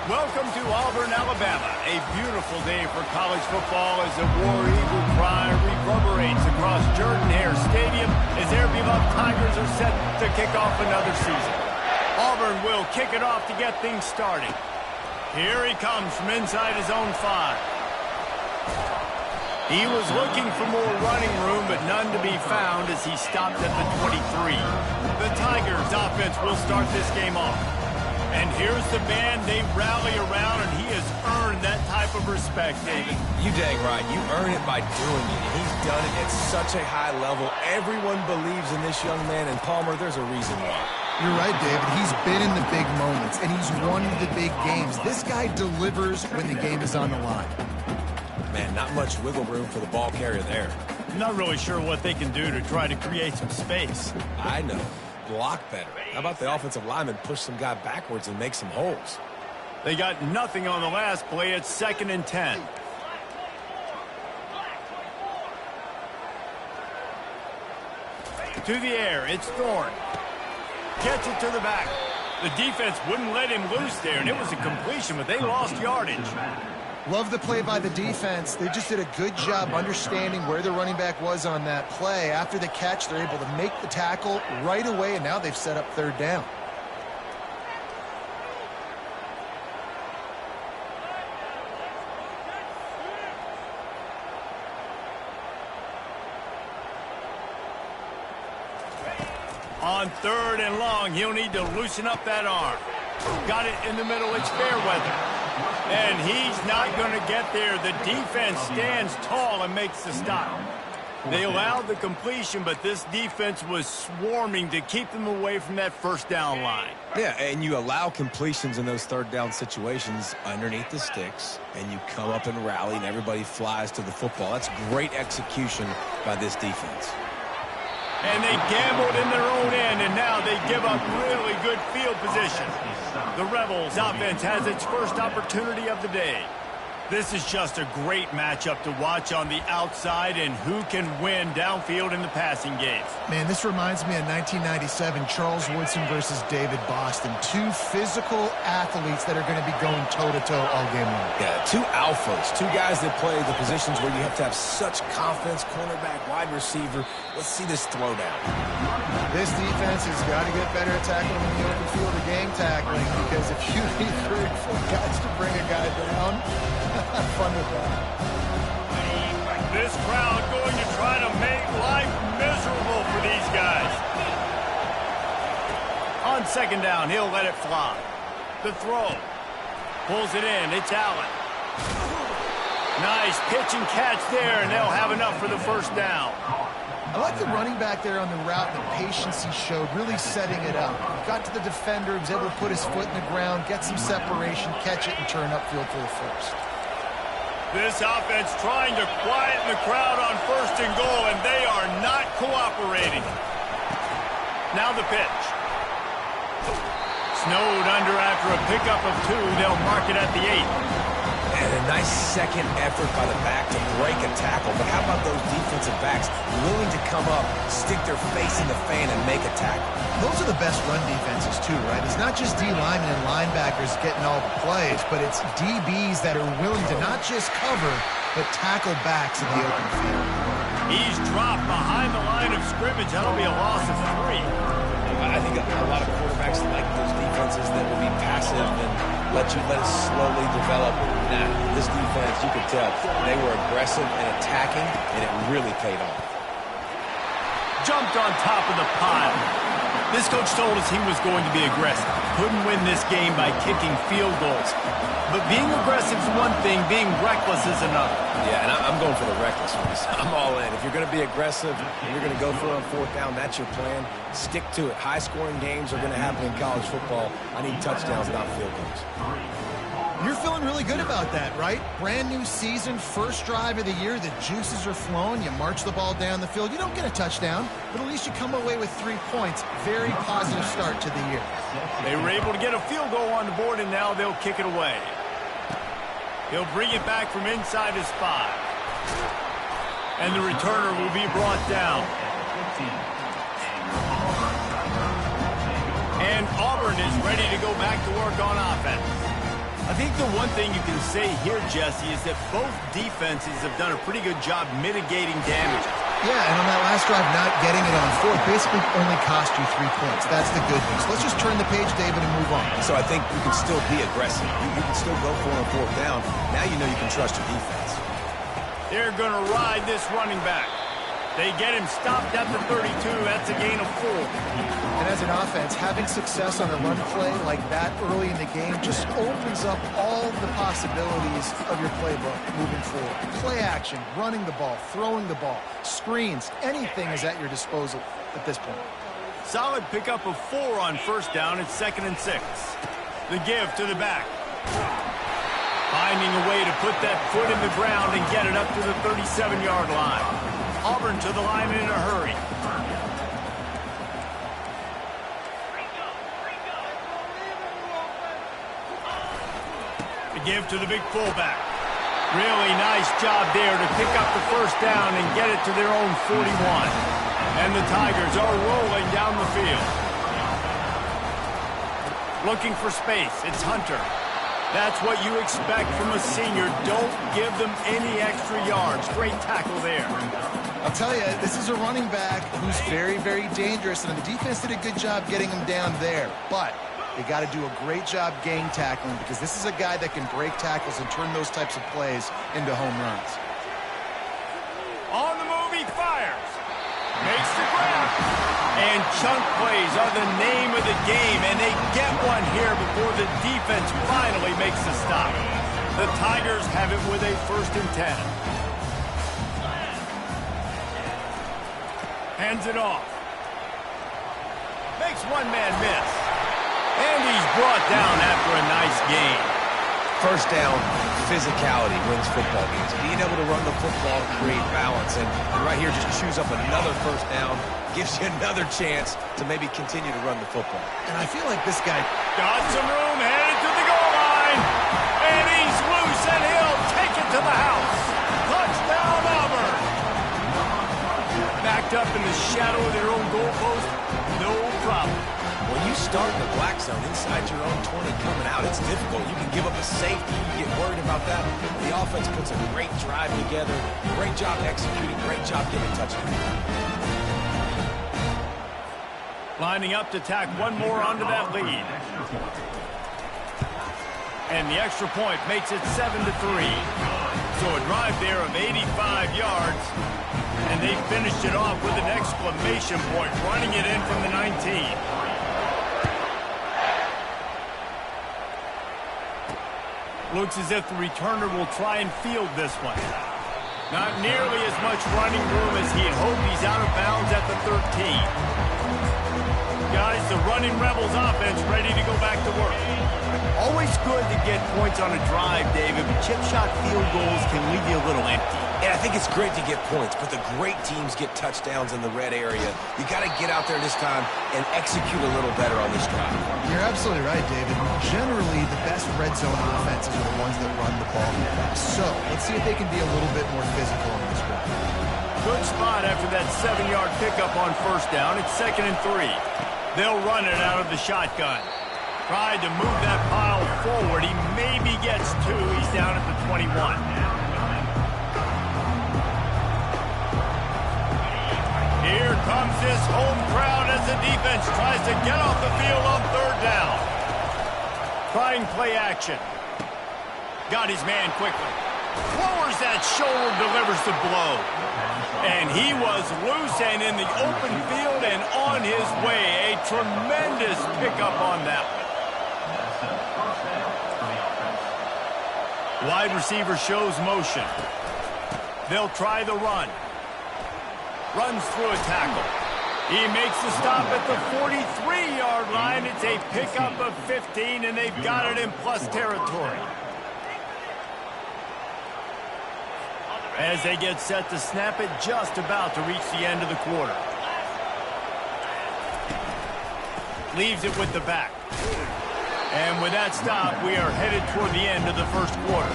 Welcome to Auburn, Alabama. A beautiful day for college football as the War Eagle cry reverberates across Jordan-Hare Stadium as their beloved Tigers are set to kick off another season. Auburn will kick it off to get things started. Here he comes from inside his own 5. He was looking for more running room, but none to be found as he stopped at the 23. The Tigers offense will start this game off. And here's the band they rally around, and he has earned that type of respect, David. You dang right. You earn it by doing it, and he's done it at such a high level. Everyone believes in this young man, and Palmer, there's a reason why. You're right, David. He's been in the big moments, and he's won the big games. This guy delivers when the game is on the line. Man, not much wiggle room for the ball carrier there. I'm not really sure what they can do to try to create some space. I know. Block better. How about the offensive lineman push some guy backwards and make some holes? They got nothing on the last play. It's 2nd and 10. To the air, it's Thorne. Gets it to the back. The defense wouldn't let him loose there, and it was a completion, but they lost yardage. Love the play by the defense. They just did a good job understanding where the running back was on that play. After the catch, they're able to make the tackle right away, and now they've set up 3rd down. On 3rd and long, he'll need to loosen up that arm. Got it in the middle. It's Fairweather. And he's not going to get there. The defense stands tall and makes the stop. They allowed the completion, but this defense was swarming to keep them away from that 1st down line. Yeah, and you allow completions in those 3rd down situations underneath the sticks, and you come up and rally, and everybody flies to the football. That's great execution by this defense. And they gambled in their own end, and now they give up really good field position. The Rebels offense has its first opportunity of the day. This is just a great matchup to watch on the outside, and who can win downfield in the passing game. Man, this reminds me of 1997, Charles Woodson versus David Boston. 2 physical athletes that are going to be going toe-to-toe all game long. Yeah, 2 alphas, 2 guys that play the positions where you have to have such confidence, cornerback, wide receiver. Let's see this throwdown. This defense has got to get better at tackling in the open field or game tackling, because if you need 3 or 4 guys to bring a guy down, have fun with that. This crowd going to try to make life miserable for these guys. On 2nd down, he'll let it fly. The throw. Pulls it in. It's Allen. Nice pitch and catch there, and they'll have enough for the 1st down. I like the running back there on the route and the patience he showed, really setting it up. Got to the defender, was able to put his foot in the ground, get some separation, catch it, and turn upfield for the 1st. This offense trying to quieten the crowd on 1st and goal, and they are not cooperating. Now the pitch. Snowed under after a pickup of 2. They'll mark it at the 8. And a nice second effort by the back to break a tackle. But how about those defensive backs willing to come up, stick their face in the fan, and make a tackle? Those are the best run defenses, too, right? It's not just D-linemen and linebackers getting all the plays, but it's DBs that are willing to not just cover, but tackle backs in the open field. He's dropped behind the line of scrimmage. That'll be a loss of 3. I think a lot of quarterbacks like those defenses that will be passive and let it slowly develop. Nah, this defense, you could tell, they were aggressive and attacking, and it really paid off. Jumped on top of the pile. This coach told us he was going to be aggressive. Couldn't win this game by kicking field goals. But being aggressive is one thing, being reckless is another. Yeah, and I'm going for the reckless ones. I'm all in. If you're going to be aggressive and you're going to go for it on 4th down, that's your plan. Stick to it. High-scoring games are going to happen in college football. I need touchdowns, not field goals. You're feeling really good about that, right? Brand new season, 1st drive of the year, the juices are flowing, you march the ball down the field. You don't get a touchdown, but at least you come away with 3 points. Very positive start to the year. They were able to get a field goal on the board, and now they'll kick it away. He'll bring it back from inside his 5. And the returner will be brought down. And Auburn is ready to go back to work on offense. I think the one thing you can say here, Jesse, is that both defenses have done a pretty good job mitigating damage. Yeah, and on that last drive, not getting it on fourth basically only cost you 3 points. That's the good news. Let's just turn the page, David, and move on. So I think you can still be aggressive. You can still go for it on fourth down. Now you know you can trust your defense. They're going to ride this running back. They get him stopped at the 32. That's a gain of 4. And as an offense, having success on a run play like that early in the game just opens up all the possibilities of your playbook moving forward. Play action, running the ball, throwing the ball, screens, anything is at your disposal at this point. Solid pickup of 4 on first down. It's 2nd and 6. The give to the back. Finding a way to put that foot in the ground and get it up to the 37-yard line. Auburn to the line in a hurry. The give to the big fullback. Really nice job there to pick up the first down and get it to their own 41. And the Tigers are rolling down the field. Looking for space. It's Hunter. That's what you expect from a senior. Don't give them any extra yards. Great tackle there. I'll tell you, this is a running back who's very, very dangerous, and the defense did a good job getting him down there. But they got to do a great job gang tackling because this is a guy that can break tackles and turn those types of plays into home runs. On the move, he fires. Makes the grab. And chunk plays are the name of the game, and they get one here before the defense finally makes the stop. The Tigers have it with a 1st and 10. Hands it off. Makes one man miss. And he's brought down after a nice gain. First down, physicality wins football games. Being able to run the football, create balance, and right here just chews up another first down, gives you another chance to maybe continue to run the football. And I feel like this guy got some room, headed to the goal line. And he's loose, and he'll take it to the house. Touchdown, Auburn. Backed up in the shadow of their own goalpost, no problem. When you start in the black zone inside your own 20 coming out, it's difficult. You can give up a safety. You get worried about that. The offense puts a great drive together. Great job executing. Great job getting a touchdown. Lining up to tack one more onto that lead. And the extra point makes it 7-3. So a drive there of 85 yards. And they finished it off with an exclamation point, running it in from the 19. Looks as if the returner will try and field this one. Not nearly as much running room as he'd hoped. He's out of bounds at the 13. Guys, the running Rebels offense ready to go back to work. Always good to get points on a drive, David, but chip shot field goals can leave you a little empty. And I think it's great to get points, but the great teams get touchdowns in the red area. You got to get out there this time and execute a little better on this drive. You're absolutely right, David. Generally, the best red zone offenses are the ones that run the ball fast. So let's see if they can be a little bit more physical on this one. Good spot after that 7-yard pickup on first down. It's 2nd and 3. They'll run it out of the shotgun. Tried to move that pile forward. He maybe gets 2. He's down at the 21. Here comes this home crowd as the defense tries to get off the field on 3rd down. Trying play action. Got his man quickly. Lowers that shoulder, delivers the blow. And he was loose and in the open field and on his way. A tremendous pickup on that one. Wide receiver shows motion. They'll try the run. Runs through a tackle. He makes the stop at the 43-yard line. It's a pickup of 15, and they've got it in plus territory. As they get set to snap it, just about to reach the end of the quarter. Leaves it with the back. And with that stop, we are headed toward the end of the first quarter.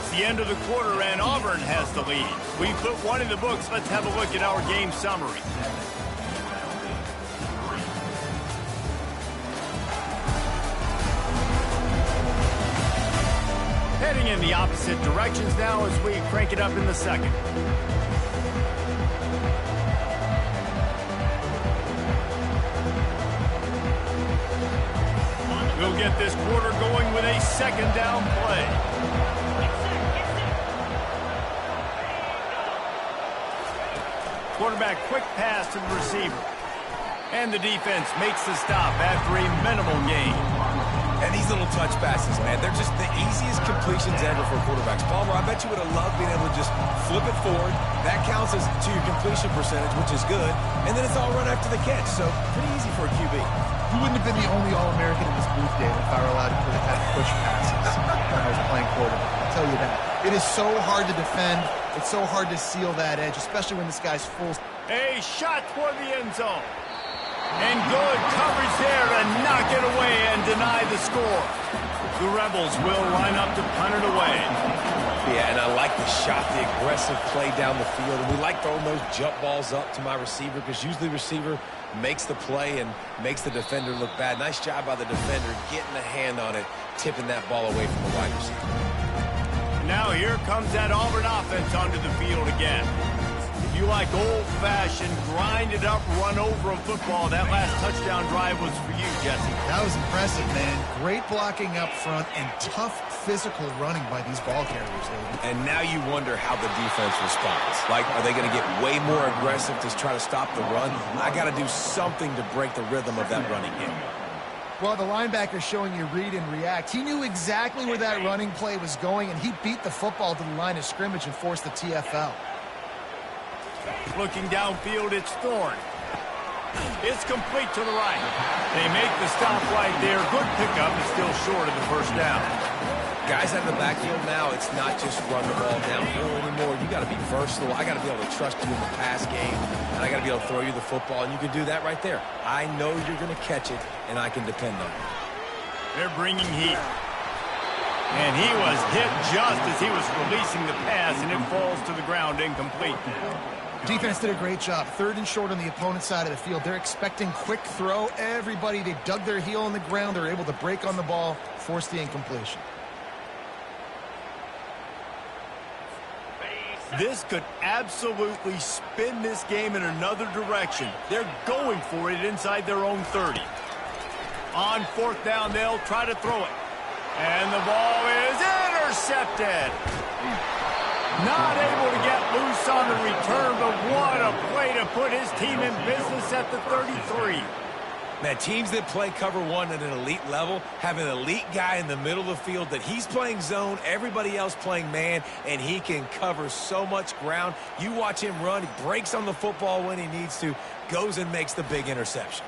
It's the end of the quarter, and Auburn has the lead. We put one in the books. Let's have a look at our game summary. Heading in the opposite directions now as we crank it up in the second. We'll get this quarter going with a second down play. Quarterback quick pass to the receiver. And the defense makes the stop after a minimal gain. And these little touch passes, man, they're just the easiest completions ever for quarterbacks. Palmer, I bet you would have loved being able to just flip it forward. That counts as to your completion percentage, which is good. And then it's all run after the catch, so pretty easy for a QB. You wouldn't have been the only All-American in this booth, David, if I were allowed to have push passes when I was playing quarterback. I'll tell you that. It is so hard to defend. It's so hard to seal that edge, especially when this guy's full. A shot toward the end zone. And good coverage there to knock it away and deny the score. The Rebels will line up to punt it away. Yeah, and I like the shot, the aggressive play down the field. And we like throwing those jump balls up to my receiver because usually the receiver makes the play and makes the defender look bad. Nice job by the defender getting a hand on it, tipping that ball away from the wide receiver. Now here comes that Auburn offense onto the field again. If you like old-fashioned, grind-it-up, run-over a football, that last touchdown drive was for you, Jesse. That was impressive, man. Great blocking up front and tough physical running by these ball carriers, David. And now you wonder how the defense responds. Like, are they going to get way more aggressive to try to stop the run? I got to do something to break the rhythm of that running game. Well, the linebacker's showing you read and react. He knew exactly where that running play was going, and he beat the football to the line of scrimmage and forced the TFL. Looking downfield, it's Thorne. It's complete to the right. They make the stop right there. Good pickup, but still short of the first down. Guys out of the backfield now, it's not just run the ball downhill anymore. You got to be versatile. I got to be able to trust you in the pass game, and I got to be able to throw you the football, and you can do that right there. I know you're going to catch it, and I can depend on it. They're bringing heat. And he was hit just as he was releasing the pass, and it falls to the ground incomplete. Defense did a great job. Third and short on the opponent's side of the field. They're expecting quick throw. Everybody, they dug their heel on the ground. They're able to break on the ball, force the incompletion. This could absolutely spin this game in another direction. They're going for it inside their own 30. On fourth down, they'll try to throw it. And the ball is intercepted. Not able to get loose on the return, but what a play to put his team in business at the 33. Man, teams that play cover one at an elite level have an elite guy in the middle of the field that he's playing zone, everybody else playing man, and he can cover so much ground. You watch him run, he breaks on the football when he needs to, goes and makes the big interception.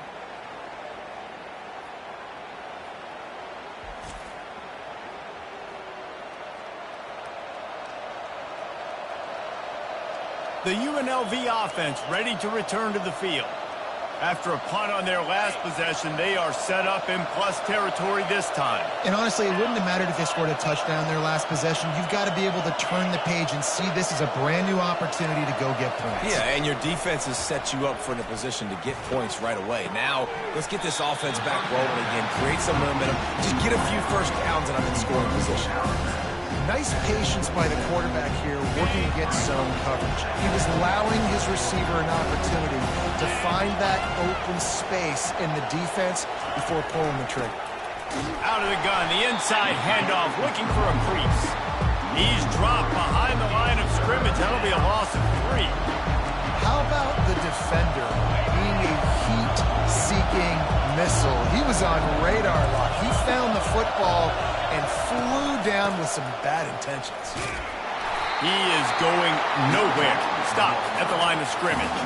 The UNLV offense ready to return to the field. After a punt on their last possession, they are set up in plus territory this time. And honestly, it wouldn't have mattered if they scored a touchdown their last possession. You've got to be able to turn the page and see this as a brand new opportunity to go get points. Yeah, and your defense has set you up for in a position to get points right away. Now, let's get this offense back rolling again, create some momentum, just get a few first downs and I'm in scoring position. Nice patience by the quarterback here, working against zone coverage. He was allowing his receiver an opportunity to find that open space in the defense before pulling the trigger. Out of the gun, the inside handoff, looking for a crease. He's dropped behind the line of scrimmage. That'll be a loss of 3. How about the defender being a heat-seeking missile? He was on radar lock. He found the football and flew down with some bad intentions. He is going nowhere. Stopped at the line of scrimmage.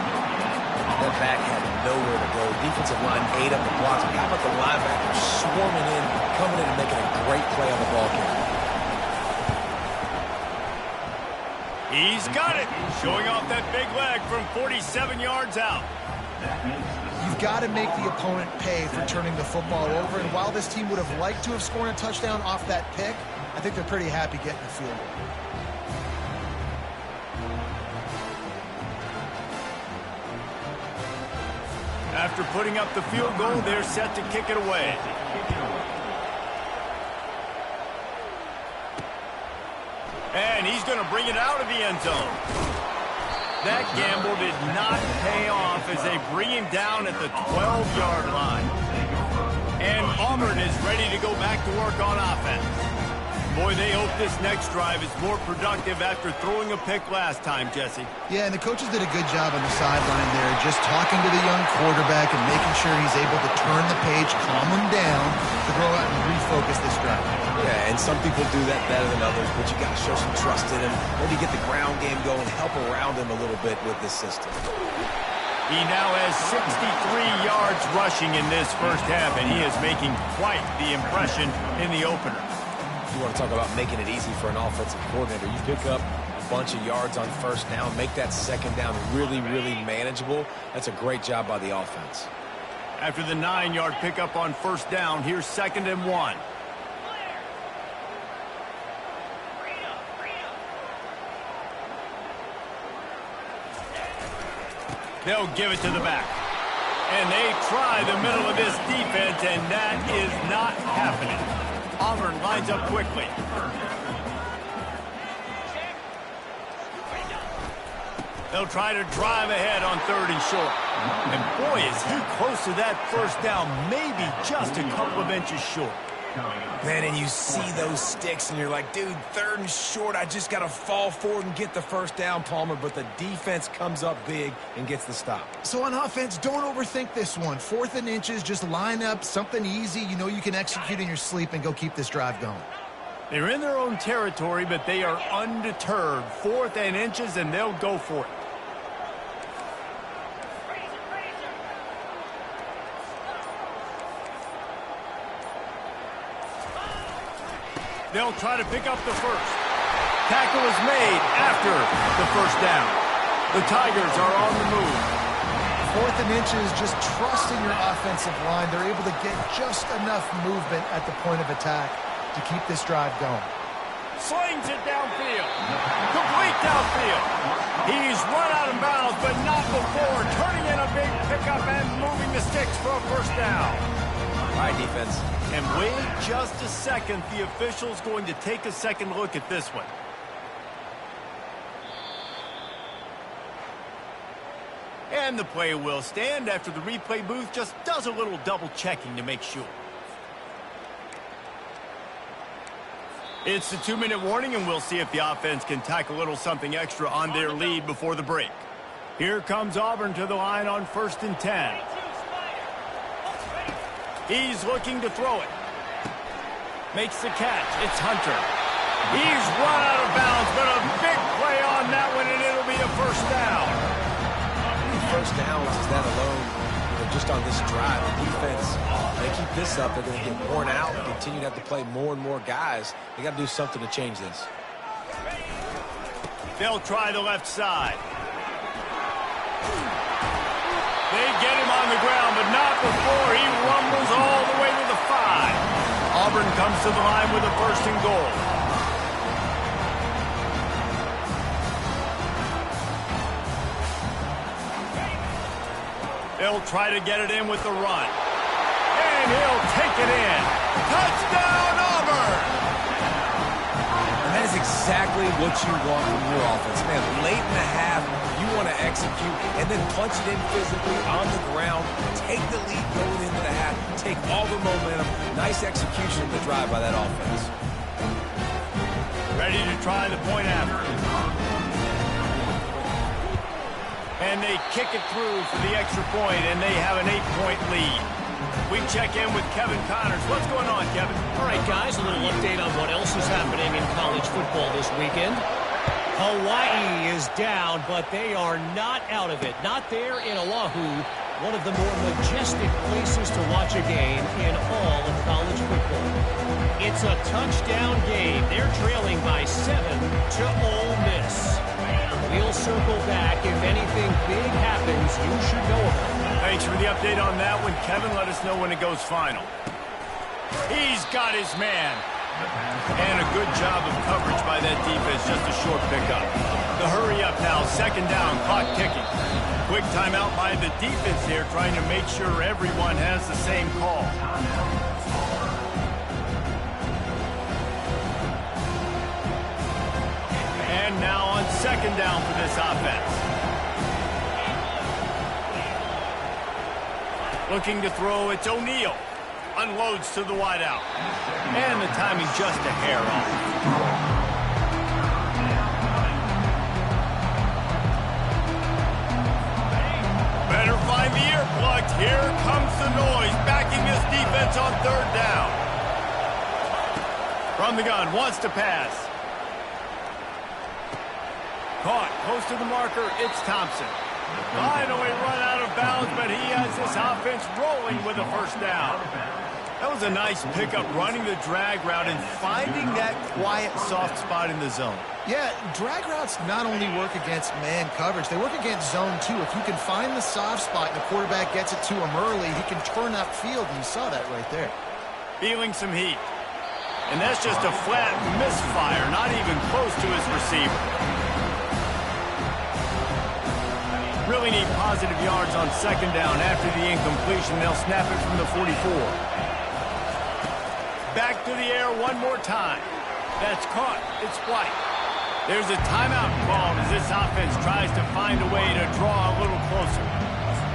That back had nowhere to go. Defensive line ate up the blocks. How about the linebacker swarming in, coming in and making a great play on the ball carrier? He's got it. Showing off that big leg from 47 yards out. You've got to make the opponent pay for turning the football over, and while this team would have liked to have scored a touchdown off that pick, I think they're pretty happy getting the field goal. After putting up the field goal, they're set to kick it away. And he's going to bring it out of the end zone. That gamble did not pay off as they bring him down at the 12-yard line. And Auburn is ready to go back to work on offense. Boy, they hope this next drive is more productive after throwing a pick last time, Jesse. Yeah, and the coaches did a good job on the sideline there, just talking to the young quarterback and making sure he's able to turn the page, calm him down, to go out and refocus this drive. Yeah, and some people do that better than others, but you got to show some trust in him. Maybe get the ground game going, help around him a little bit with this system. He now has 63 yards rushing in this first half, and he is making quite the impression in the opener. You want to talk about making it easy for an offensive coordinator. You pick up a bunch of yards on first down, make that second down really, really manageable. That's a great job by the offense. After the 9-yard pickup on first down, here's 2nd and 1. They'll give it to the back. And they try the middle of this defense, and that is not happening. Auburn lines up quickly. They'll try to drive ahead on 3rd and short. And boy, is he close to that first down, maybe just a couple of inches short. Man, and you see those sticks, and you're like, dude, 3rd and short, I just got to fall forward and get the first down, Palmer, but the defense comes up big and gets the stop. So on offense, don't overthink this one. 4th and inches, just line up something easy you know you can execute in your sleep and go keep this drive going. They're in their own territory, but they are undeterred. 4th and inches, and they'll go for it. They'll try to pick up the first. Tackle is made after the first down. The Tigers are on the move. 4th and inches, just trusting your offensive line. They're able to get just enough movement at the point of attack to keep this drive going. Slings it downfield. Complete downfield. He's run out of bounds, but not before turning in a big pickup and moving the sticks for a first down. All right, defense. And wait just a second. The official's going to take a second look at this one. And the play will stand after the replay booth just does a little double checking to make sure. It's the 2-minute warning, and we'll see if the offense can tack a little something extra on their lead before the break. Here comes Auburn to the line on 1st and 10. He's looking to throw it. Makes the catch. It's Hunter. He's run out of bounds, but a big play on that one, and it'll be a first down. First downs is that alone, just on this drive. The defense, they keep this up, they're going to get worn out and continue to have to play more and more guys. They got to do something to change this. They'll try the left side. They get him on the ground, but not before he rumbles all the way to the 5. Auburn comes to the line with a 1st and goal. They'll try to get it in with the run. And he'll take it in. Touchdown, Auburn! And that is exactly what you want from your offense. Man, late in the half, you want to execute and then punch it in physically on the ground, take the lead going into the half, take all the momentum. Nice execution of the drive by that offense. Ready to try the point after. And they kick it through for the extra point, and they have an 8-point lead. We check in with Kevin Connors. What's going on, Kevin? All right, guys, a little update on what else is happening in college football this weekend. Hawaii is down, but they are not out of it. Not there in Oahu, one of the more majestic places to watch a game in all of college football. It's a touchdown game. They're trailing by 7 to Ole Miss. We'll circle back. If anything big happens, you should know about it. Thanks for the update on that one, Kevin. Let us know when it goes final. He's got his man. And a good job of coverage by that defense, just a short pickup. The hurry up now, second down, clock ticking. Quick timeout by the defense here, trying to make sure everyone has the same call. And now on second down for this offense. Looking to throw, it's O'Neal. Unloads to the wideout. And the timing just a hair off. Better find the earplugs. Here comes the noise, backing this defense on third down. From the gun, wants to pass. Caught, close to the marker, it's Thompson. Finally run out of bounds, but he has this offense rolling with a first down. That was a nice pickup, running the drag route and finding that quiet, soft spot in the zone. Yeah, drag routes not only work against man coverage, they work against zone too. If you can find the soft spot and the quarterback gets it to him early, he can turn upfield, and you saw that right there. Feeling some heat. And that's just a flat misfire, not even close to his receiver. Really need positive yards on second down. After the incompletion, they'll snap it from the 44. Back to the air one more time. That's caught. It's White. There's a timeout called as this offense tries to find a way to draw a little closer.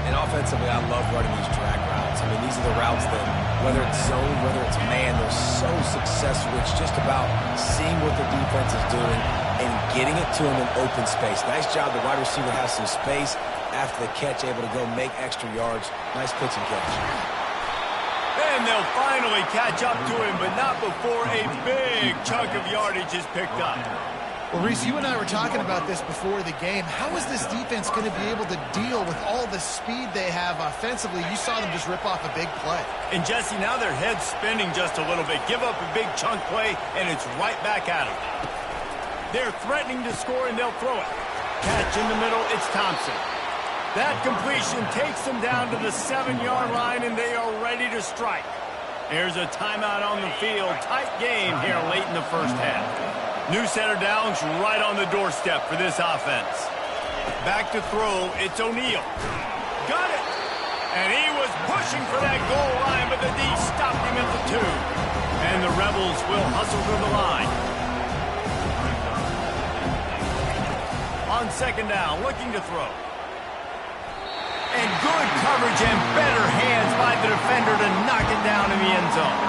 And offensively, I love running these drag routes. I mean, these are the routes that, whether it's zone, whether it's man, they're so successful. It's just about seeing what the defense is doing and getting it to him in open space. Nice job. The wide receiver has some space after the catch, able to go make extra yards. Nice pitch and catch. And they'll finally catch up to him, but not before a big chunk of yardage is picked up. Well, Reese, you and I were talking about this before the game. How is this defense going to be able to deal with all the speed they have offensively? You saw them just rip off a big play. And, Jesse, now their head's spinning just a little bit. Give up a big chunk play, and it's right back at them. They're threatening to score, and they'll throw it. Catch in the middle, it's Thompson. That completion takes them down to the 7-yard line, and they are ready to strike. There's a timeout on the field. Tight game here late in the first half. New set of downs right on the doorstep for this offense. Back to throw, it's O'Neal. Got it! And he was pushing for that goal line, but the D stopped him at the 2. And the Rebels will hustle to the line. On second down, looking to throw. And good coverage and better hands by the defender to knock it down in the end zone.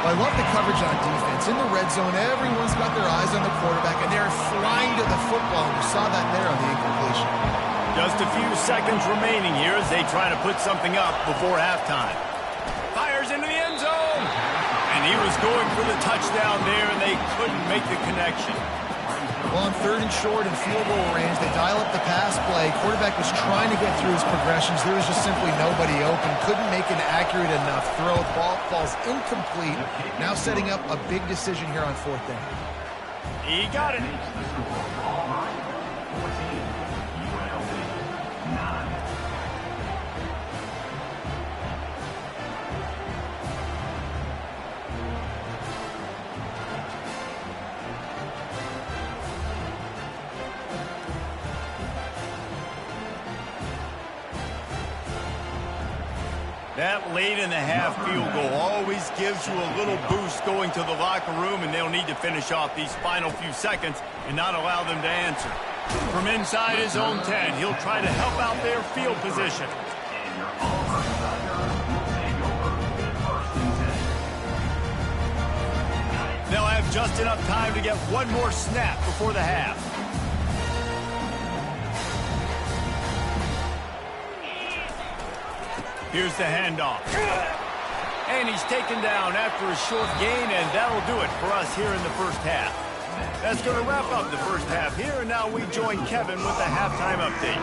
Well, I love the coverage on defense. In the red zone, everyone's got their eyes on the quarterback, and they're flying to the football. You saw that there on the incompletion. Just a few seconds remaining here as they try to put something up before halftime. Fires into the end zone. And he was going for the touchdown there, and they couldn't make the connection. Well, on third and short and field goal range, they dial up the pass play. Quarterback was trying to get through his progressions. There was just simply nobody open. Couldn't make an accurate enough throw. The ball falls incomplete. Now setting up a big decision here on fourth down. He got it. That late in the half field goal always gives you a little boost going to the locker room, and they'll need to finish off these final few seconds and not allow them to answer. From inside his own 10, he'll try to help out their field position. They'll have just enough time to get one more snap before the half. Here's the handoff. And he's taken down after a short gain, and that'll do it for us here in the first half. That's going to wrap up the first half here, and now we join Kevin with the halftime update.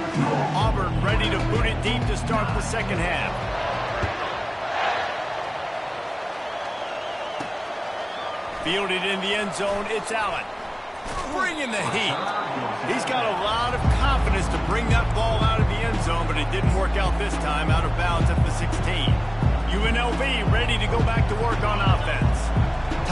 Auburn ready to boot it deep to start the second half. Fielded in the end zone, it's Allen. Bringing the heat. He's got a lot of confidence to bring that ball out of the end zone, but it didn't work out this time, out of bounds at the 16. UNLV ready to go back to work on offense.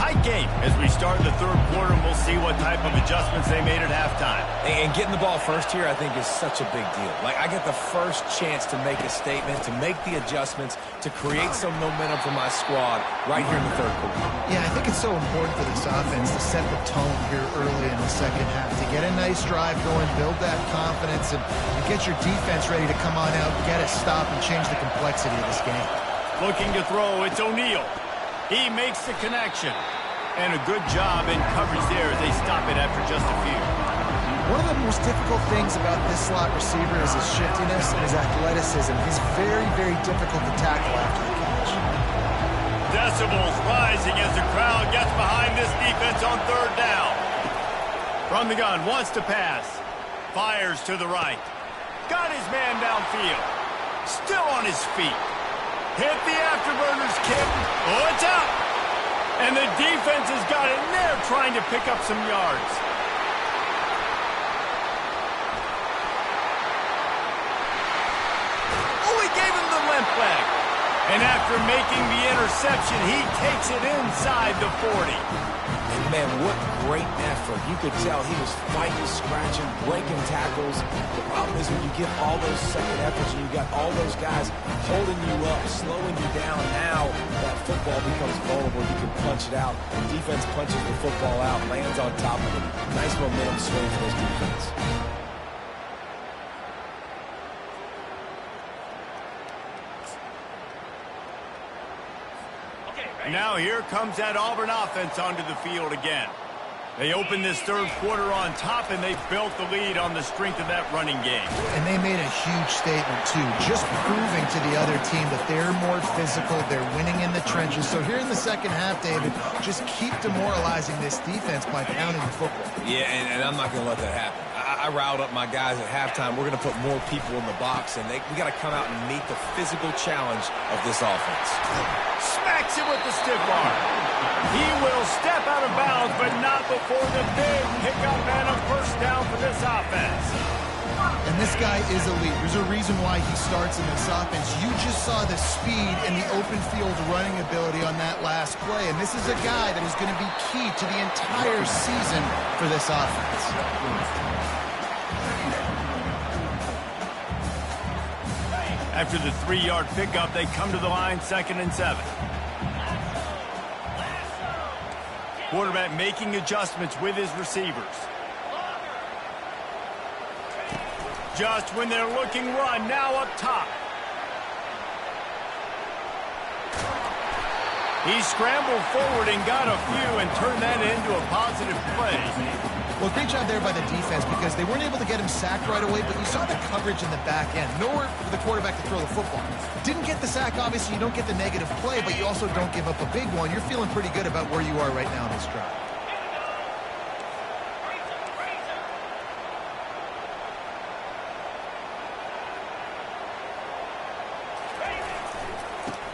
tight game as we start the third quarter, and we'll see what type of adjustments they made at halftime. And getting the ball first here, I think, is such a big deal. Like, I get the first chance to make a statement, to make the adjustments, to create some momentum for my squad right here in the third quarter. Yeah, I think it's so important for this offense to set the tone here early in the second half, to get a nice drive going, build that confidence, and get your defense ready to come on out, get a stop, and change the complexity of this game. Looking to throw, it's O'Neal. He makes the connection. And a good job in coverage there as they stop it after just a few. One of the most difficult things about this slot receiver is his shiftiness and his athleticism. He's very, very difficult to tackle after the catch. Decibels rising as the crowd gets behind this defense on third down. From the gun, wants to pass. Fires to the right. Got his man downfield. Still on his feet. Hit the afterburners, kid. Oh, it's out. And the defense has got it, and they're trying to pick up some yards. Oh, he gave him the limp leg. And after making the interception, he takes it inside the 40. And man, what great effort. You could tell he was fighting, scratching, breaking tackles. The problem is when you get all those second efforts and you got all those guys holding you up, slowing you down, now that football becomes vulnerable. You can punch it out. The defense punches the football out, lands on top of it. Nice momentum swing for this defense. Now here comes that Auburn offense onto the field again. They open this third quarter on top, and they built the lead on the strength of that running game. And they made a huge statement, too, just proving to the other team that they're more physical, they're winning in the trenches. So here in the second half, David, just keep demoralizing this defense by pounding the football. Yeah, and I'm not going to let that happen. I riled up my guys at halftime. We're going to put more people in the box, and we got to come out and meet the physical challenge of this offense. Smacks it with the stiff arm. He will step out of bounds, but not before the big pickup and a first down for this offense. And this guy is elite. There's a reason why he starts in this offense. You just saw the speed and the open field running ability on that last play, and this is a guy that is going to be key to the entire season for this offense. After the 3-yard pickup, they come to the line, 2nd and 7. Quarterback making adjustments with his receivers. Just when they're looking run, now up top. He scrambled forward and got a few and turned that into a positive play. Well, great job there by the defense because they weren't able to get him sacked right away, but you saw the coverage in the back end. Nowhere for the quarterback to throw the football. Didn't get the sack, obviously. You don't get the negative play, but you also don't give up a big one. You're feeling pretty good about where you are right now in this drive.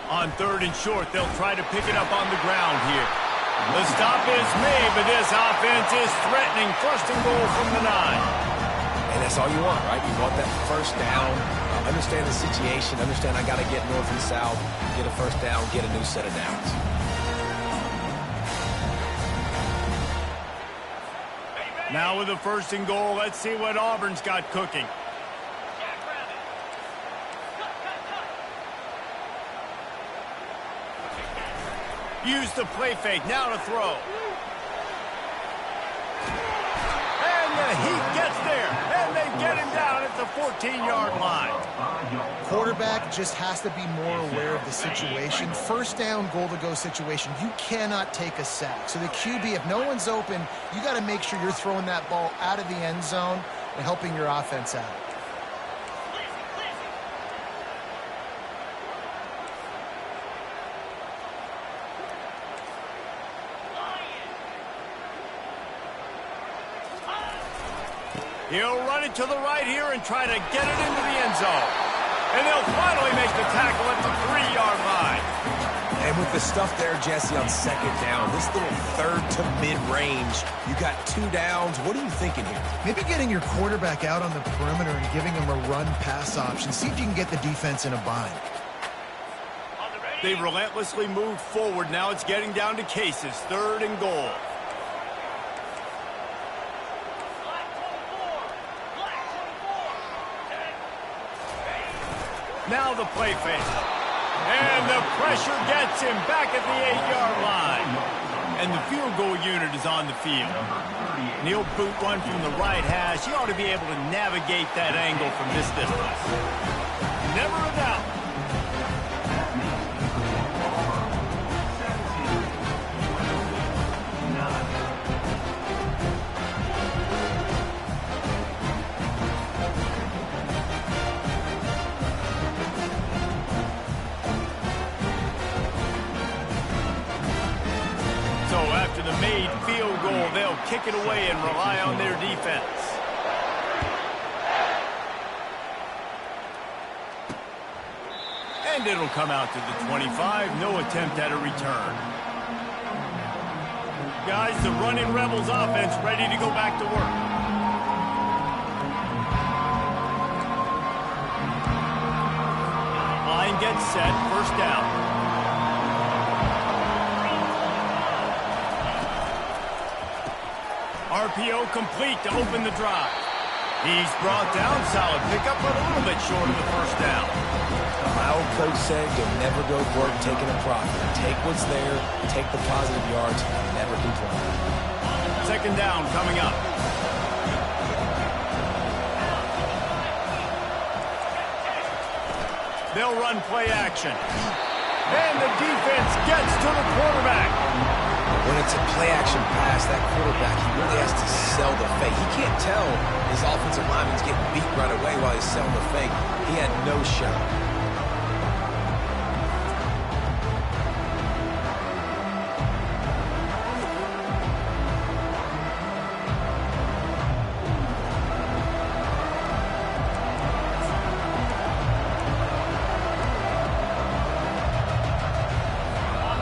On 3rd and short, they'll try to pick it up on the ground here. The stop is made, but this offense is threatening 1st and goal from the 9. And that's all you want, right? You want that first down. Understand the situation. Understand I got to get north and south, get a first down, get a new set of downs. Now with the 1st and goal, let's see what Auburn's got cooking. Use the play fake, now to throw. And the heat gets there, and they get him down at the 14-yard line. Quarterback just has to be more aware of the situation. First down, goal-to-go situation. You cannot take a sack. So the QB, if no one's open, you got to make sure you're throwing that ball out of the end zone and helping your offense out. He'll run it to the right here and try to get it into the end zone. And they'll finally make the tackle at the 3-yard line. And with the stuff there, Jesse, on 2nd down, this little 3rd to mid-range, you got 2 downs. What are you thinking here? Maybe getting your quarterback out on the perimeter and giving him a run-pass option. See if you can get the defense in a bind. They relentlessly moved forward. Now it's getting down to cases. 3rd and goal. Now the play fake. And the pressure gets him back at the 8-yard line. And the field goal unit is on the field. And he'll boot one from the right hash. He ought to be able to navigate that angle from this distance. Never a doubt. So after the made field goal, they'll kick it away and rely on their defense. And it'll come out to the 25. No attempt at a return. Guys, the running Rebels offense ready to go back to work. Line gets set. 1st down. RPO complete to open the drive. He's brought down. Solid pickup, but a little bit short of the 1st down. My old coach said you'll never go to work taking a profit. Take what's there, take the positive yards, and never complain. 2nd down coming up. They'll run play action. And the defense gets to the quarterback. When it's a play-action pass, that quarterback, he really has to sell the fake. He can't tell his offensive lineman's getting beat right away while he's selling the fake. He had no shot.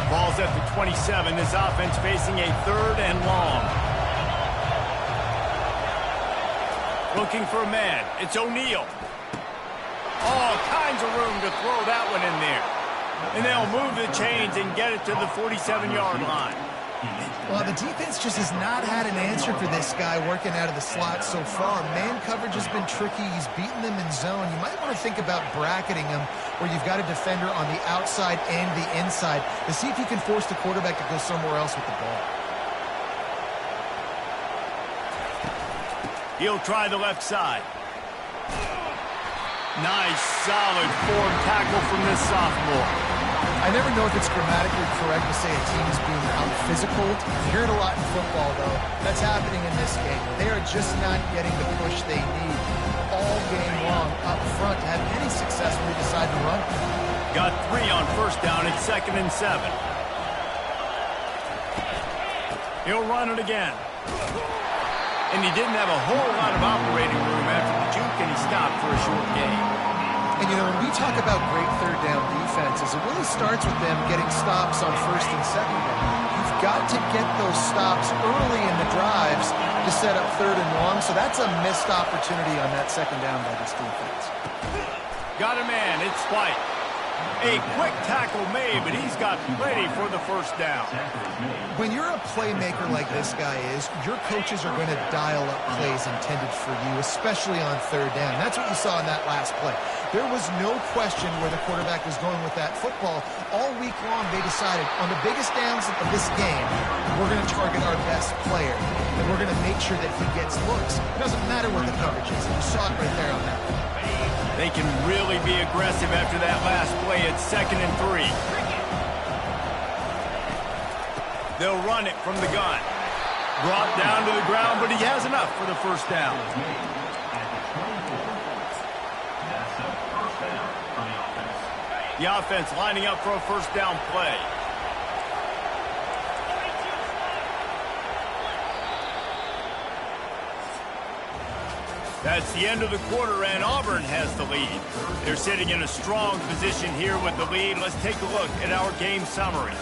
Ball's at the 27. This offense facing a 3rd and long. Looking for a man. It's O'Neal. All kinds of room to throw that one in there. And they'll move the chains and get it to the 47-yard line. Well, the defense just has not had an answer for this guy working out of the slot so far. Man coverage has been tricky. He's beaten them in zone. You might want to think about bracketing him where you've got a defender on the outside and the inside to see if you can force the quarterback to go somewhere else with the ball. He'll try the left side. Nice, solid form tackle from this sophomore. I never know if it's grammatically correct to say a team is being out-physical. You hear it a lot in football, though. That's happening in this game. They are just not getting the push they need all game long up front to have any success when they decide to run. Got 3 on 1st down. It's 2nd and 7. He'll run it again. And he didn't have a whole lot of operating room after the juke, and he stopped for a short gain. And, you know, when we talk about great 3rd down defenses, it really starts with them getting stops on 1st and 2nd down. You've got to get those stops early in the drives to set up 3rd and long, so that's a missed opportunity on that 2nd down by this defense. Got a man. It's White. A quick tackle made, but he's got plenty for the 1st down. When you're a playmaker like this guy is, your coaches are going to dial up plays intended for you, especially on 3rd down. That's what you saw in that last play. There was no question where the quarterback was going with that football. All week long, they decided on the biggest downs of this game, we're going to target our best player, and we're going to make sure that he gets looks. It doesn't matter what the coverage is. You saw it right there on that play. They can really be aggressive after that last play. It's 2nd and 3. They'll run it from the gun. Brought down to the ground, but he has enough for the 1st down. The offense lining up for a 1st down play. That's the end of the quarter, and Auburn has the lead. They're sitting in a strong position here with the lead. Let's take a look at our game summary.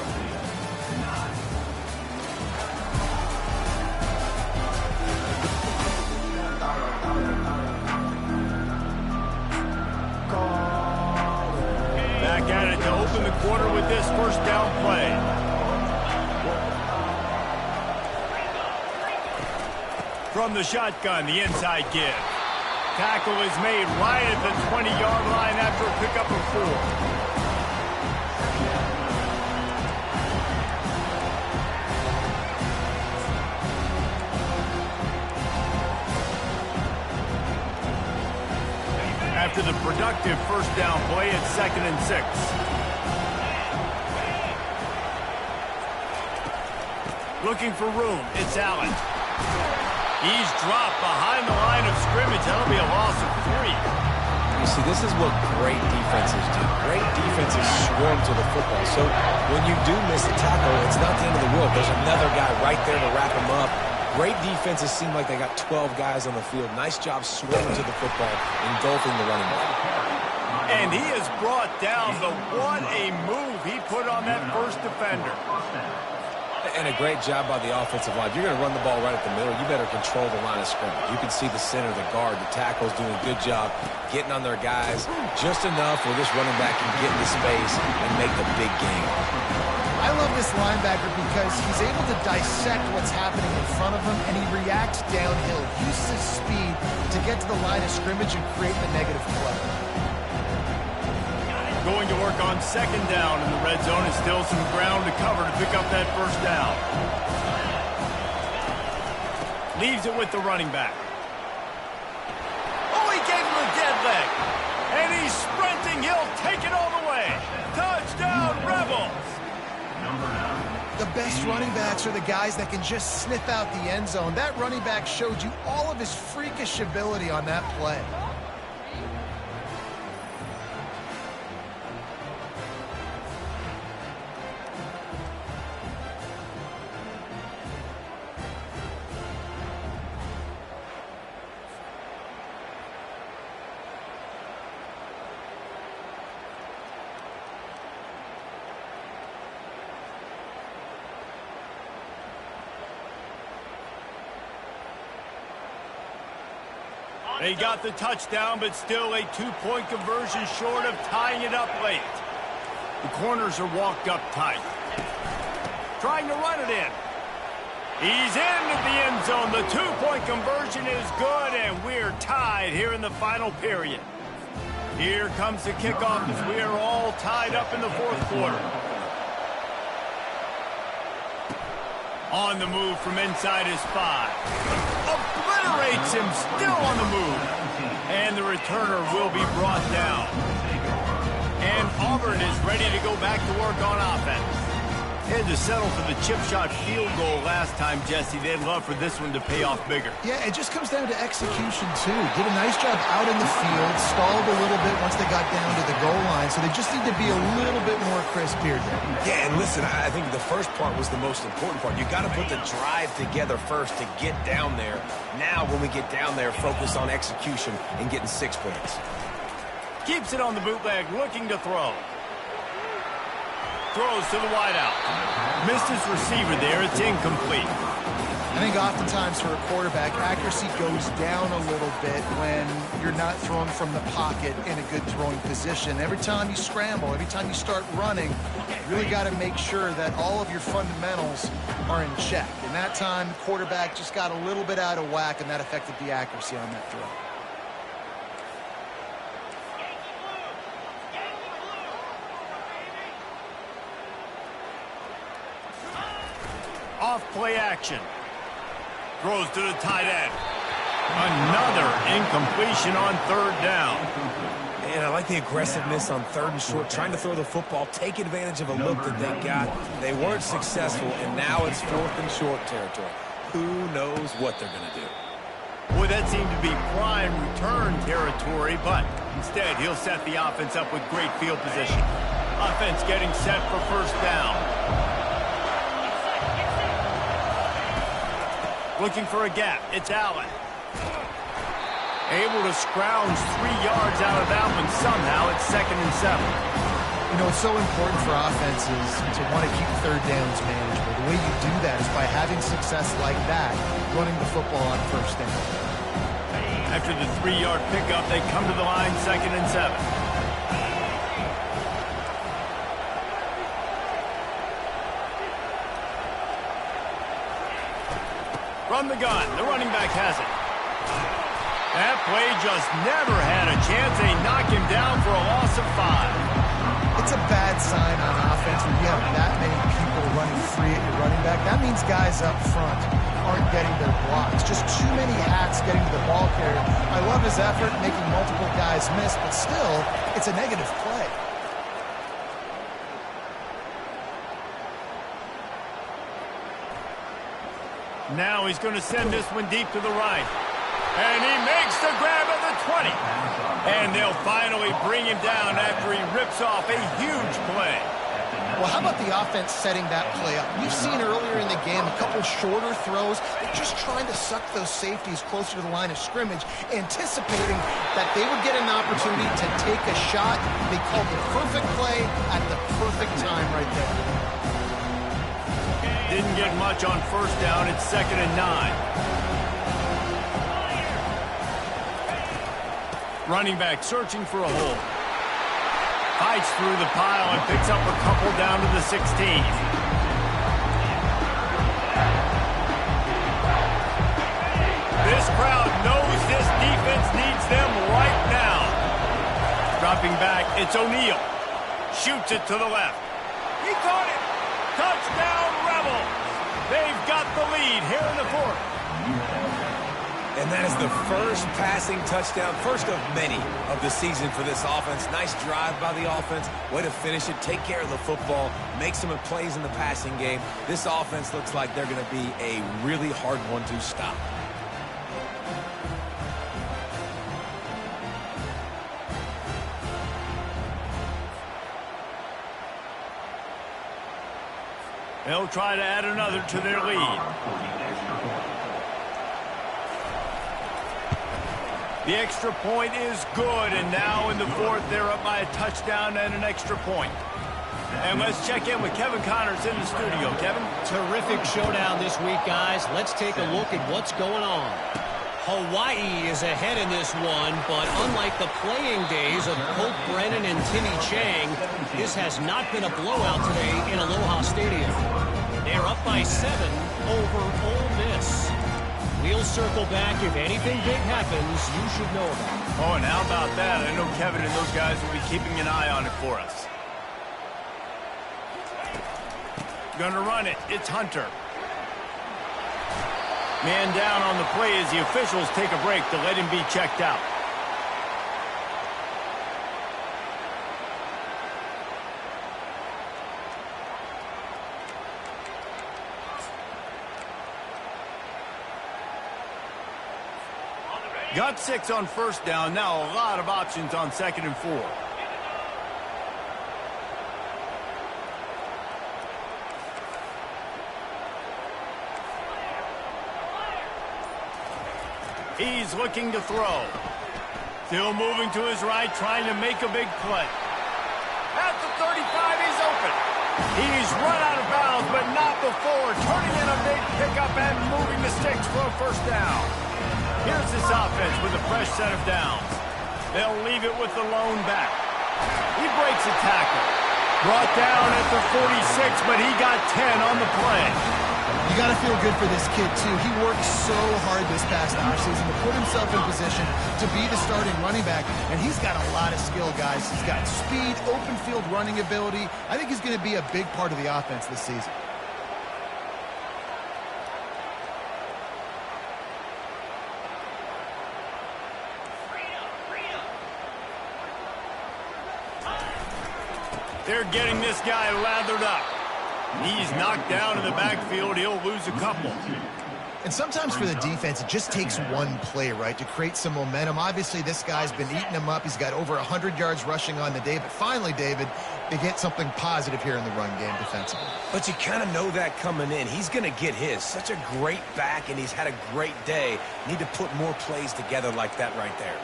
Back at it to open the quarter with this first down play. From the shotgun, the inside give. Tackle is made right at the 20-yard line after a pickup of 4. After the productive first down play, it's 2nd and 6. Looking for room, it's Allen. He's dropped behind the line of scrimmage. That'll be a loss of 3. You see, this is what great defenses do. Great defenses swarm to the football. So when you do miss a tackle, it's not the end of the world. There's another guy right there to wrap him up. Great defenses seem like they got 12 guys on the field. Nice job swarming to the football, engulfing the running back. And he is brought down, but what a move he put on that first defender. And a great job by the offensive line. If you're going to run the ball right at the middle, you better control the line of scrimmage. You can see the center, the guard, the tackles doing a good job getting on their guys just enough where this running back can get into space and make the big game. I love this linebacker because he's able to dissect what's happening in front of him, and he reacts downhill, uses his speed to get to the line of scrimmage and create the negative play. Going to work on 2nd down in the red zone, and still some ground to cover to pick up that first down. Leaves it with the running back. Oh, he gave him a dead leg. And he's sprinting. He'll take it all the way. Touchdown, Rebels. The best running backs are the guys that can just sniff out the end zone. That running back showed you all of his freakish ability on that play. They got the touchdown, but still a 2-point conversion short of tying it up late. The corners are walked up tight. Trying to run it in. He's into the end zone. The 2-point conversion is good, and we're tied here in the final period. Here comes the kickoff as we are all tied up in the 4th quarter. On the move from inside his 5. Obliterates him, still on the move. And the returner will be brought down. And Auburn is ready to go back to work on offense. Had to settle for the chip shot field goal last time, Jesse. They'd love for this one to pay off bigger. Yeah, it just comes down to execution, too. Did a nice job out in the field, stalled a little bit once they got down to the goal line, so they just need to be a little bit more crisp here. Yeah, and listen, I think the first part was the most important part. You got to put the drive together first to get down there. Now, when we get down there, focus on execution and getting 6 points. Keeps it on the bootleg, looking to throw. Throws to the wideout. Missed his receiver there. It's incomplete. I think oftentimes for a quarterback, accuracy goes down a little bit when you're not throwing from the pocket in a good throwing position. Every time you scramble, every time you start running, you really got to make sure that all of your fundamentals are in check. And that time, the quarterback just got a little bit out of whack, and that affected the accuracy on that throw. Off-play action. Throws to the tight end. Another incompletion on 3rd down. And I like the aggressiveness on 3rd and short, trying to throw the football, take advantage of a look that they got. They weren't successful, and now it's 4th and short territory. Who knows what they're going to do? Boy, that seemed to be prime return territory, but instead he'll set the offense up with great field position. Offense getting set for 1st down. Looking for a gap. It's Allen. Able to scrounge 3 yards out of that one somehow. It's 2nd and 7. You know, it's so important for offenses to want to keep 3rd downs manageable. The way you do that is by having success like that, running the football on 1st down. After the 3-yard pickup, they come to the line 2nd and 7. From the gun, the running back has it. That play just never had a chance. They knock him down for a loss of 5. It's a bad sign on offense when you have that many people running free at your running back. That means guys up front aren't getting their blocks. Just too many hats getting to the ball carrier. I love his effort, making multiple guys miss, but still, it's a negative play. Now he's going to send this one deep to the right. And he makes the grab at the 20. And they'll finally bring him down after he rips off a huge play. Well, how about the offense setting that play up? We've seen earlier in the game a couple shorter throws. They're just trying to suck those safeties closer to the line of scrimmage, anticipating that they would get an opportunity to take a shot. They called the perfect play at the perfect time right there. Didn't get much on first down. It's 2nd and 9. Running back searching for a hole. Fights through the pile and picks up a couple down to the 16. This crowd knows this defense needs them right now. Dropping back, it's O'Neal. Shoots it to the left. He caught it. Touchdown, Rebels. They've got the lead here in the 4th. And that is the first passing touchdown, first of many of the season for this offense. Nice drive by the offense. Way to finish it, take care of the football, make some plays in the passing game. This offense looks like they're going to be a really hard one to stop. They'll try to add another to their lead. The extra point is good, and now in the 4th, they're up by a touchdown and an extra point. And let's check in with Kevin Connors in the studio. Kevin? Terrific showdown this week, guys. Let's take a look at what's going on. Hawaii is ahead in this one, but unlike the playing days of Colt Brennan and Timmy Chang, this has not been a blowout today in Aloha Stadium. They're up by 7 over Ole Miss. We'll circle back. If anything big happens, you should know about it. Oh, and how about that? I know Kevin and those guys will be keeping an eye on it for us. Gonna run it. It's Hunter. Man down on the play as the officials take a break to let him be checked out. Got 6 on first down. Now a lot of options on 2nd and 4. He's looking to throw. Still moving to his right, trying to make a big play. At the 35, he's open. He's run out of bounds, but not before turning in a big pickup and moving the sticks for a first down. Here's this offense with a fresh set of downs. They'll leave it with the lone back. He breaks a tackle. Brought down at the 46, but he got 10 on the play. You got to feel good for this kid, too. He worked so hard this past offseason to put himself in position to be the starting running back, and he's got a lot of skill, guys. He's got speed, open field running ability. I think he's going to be a big part of the offense this season. They're getting this guy lathered up. He's knocked down in the backfield. He'll lose a couple. And sometimes for the defense, it just takes one play, right, to create some momentum. Obviously, this guy's been eating him up. He's got over 100 yards rushing on the day. But finally, David, they get something positive here in the run game defensively. But you kind of know that coming in. He's going to get his. Such a great back, and he's had a great day. Need to put more plays together like that right there.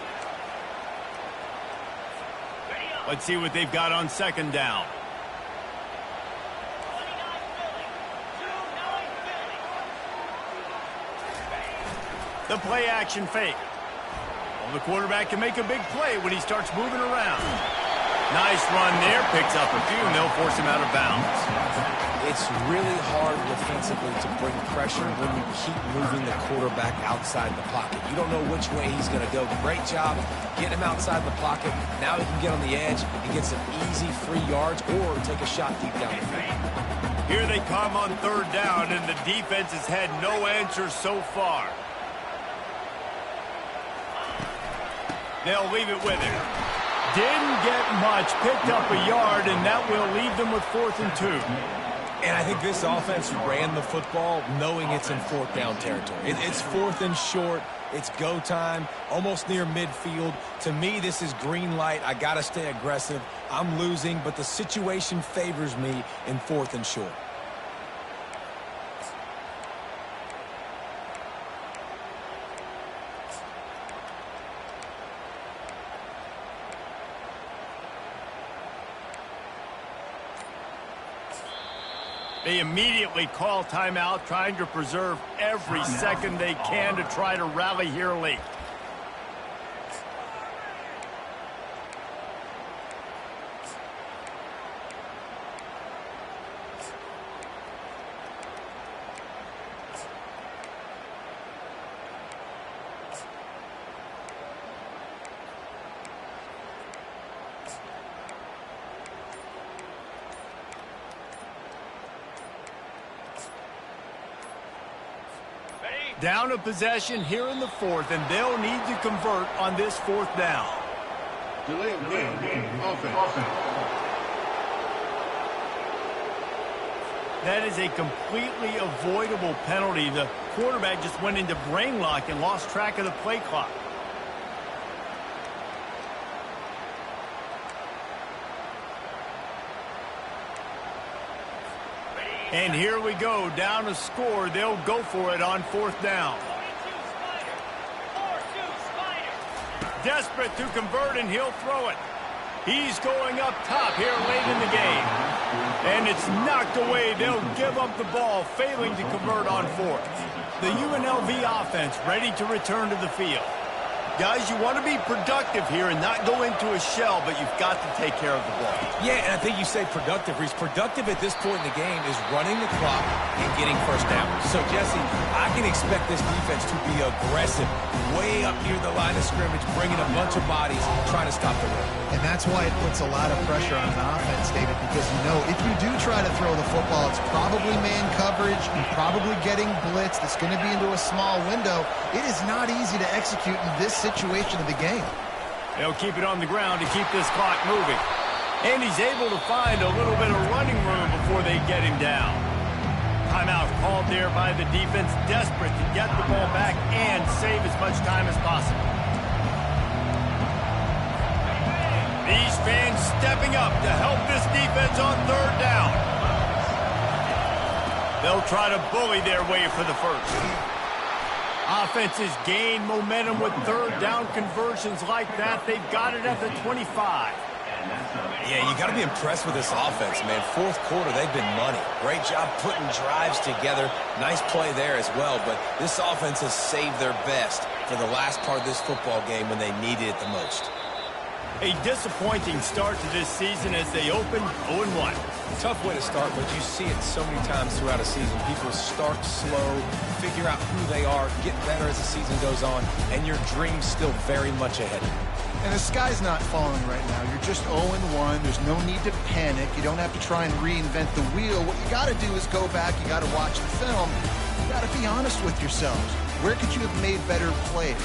Let's see what they've got on 2nd down. The play action fake. Well, the quarterback can make a big play when he starts moving around. Nice run there. Picks up a few, and they'll force him out of bounds. It's really hard defensively to bring pressure when you keep moving the quarterback outside the pocket. You don't know which way he's going to go. Great job getting him outside the pocket. Now he can get on the edge and get some easy free yards or take a shot deep down the field. Here they come on third down, and the defense has had no answers so far. They'll leave it with him. Didn't get much, picked up a yard, and that will leave them with 4th and 2. And I think this offense ran the football knowing it's in 4th down territory. It's 4th and short. It's go time, almost near midfield. To me, this is green light. I got to stay aggressive. I'm losing, but the situation favors me in 4th and short. They immediately call timeout, trying to preserve every second they can to try to rally here late. Down a possession here in the 4th, and they'll need to convert on this 4th down. Delay of game, offense. That is a completely avoidable penalty. The quarterback just went into brain lock and lost track of the play clock. And here we go, down a score. They'll go for it on 4th down. Desperate to convert, and he'll throw it. He's going up top here late in the game. And it's knocked away. They'll give up the ball, failing to convert on 4th. The UNLV offense ready to return to the field. Guys, you want to be productive here and not go into a shell, but you've got to take care of the ball. Yeah, and I think you say productive, Reese. Productive at this point in the game is running the clock and getting first down. So, Jesse, I can expect this defense to be aggressive, way up near the line of scrimmage, bringing a bunch of bodies, trying to stop the run. And that's why it puts a lot of pressure on the offense, David, because you know if you do try to throw the football, it's probably man coverage and probably getting blitz that's going to be into a small window. It is not easy to execute in this situation of the game. They'll keep it on the ground to keep this clock moving. And he's able to find a little bit of running room before they get him down. Timeout called there by the defense, desperate to get the ball back and save as much time as possible. These fans stepping up to help this defense on 3rd down. They'll try to bully their way for the first. Offenses gain momentum with 3rd down conversions like that. They've got it at the 25. Yeah, you got to be impressed with this offense, man. 4th quarter, they've been money. Great job putting drives together. Nice play there as well, but this offense has saved their best for the last part of this football game when they needed it the most. A disappointing start to this season as they open 0-1. Tough way to start, but you see it so many times throughout a season. People start slow, figure out who they are, get better as the season goes on, and your dream's still very much ahead. And the sky's not falling right now. You're just 0-1. There's no need to panic. You don't have to try and reinvent the wheel. What you got to do is go back. You got to watch the film. You got to be honest with yourselves. Where could you have made better plays?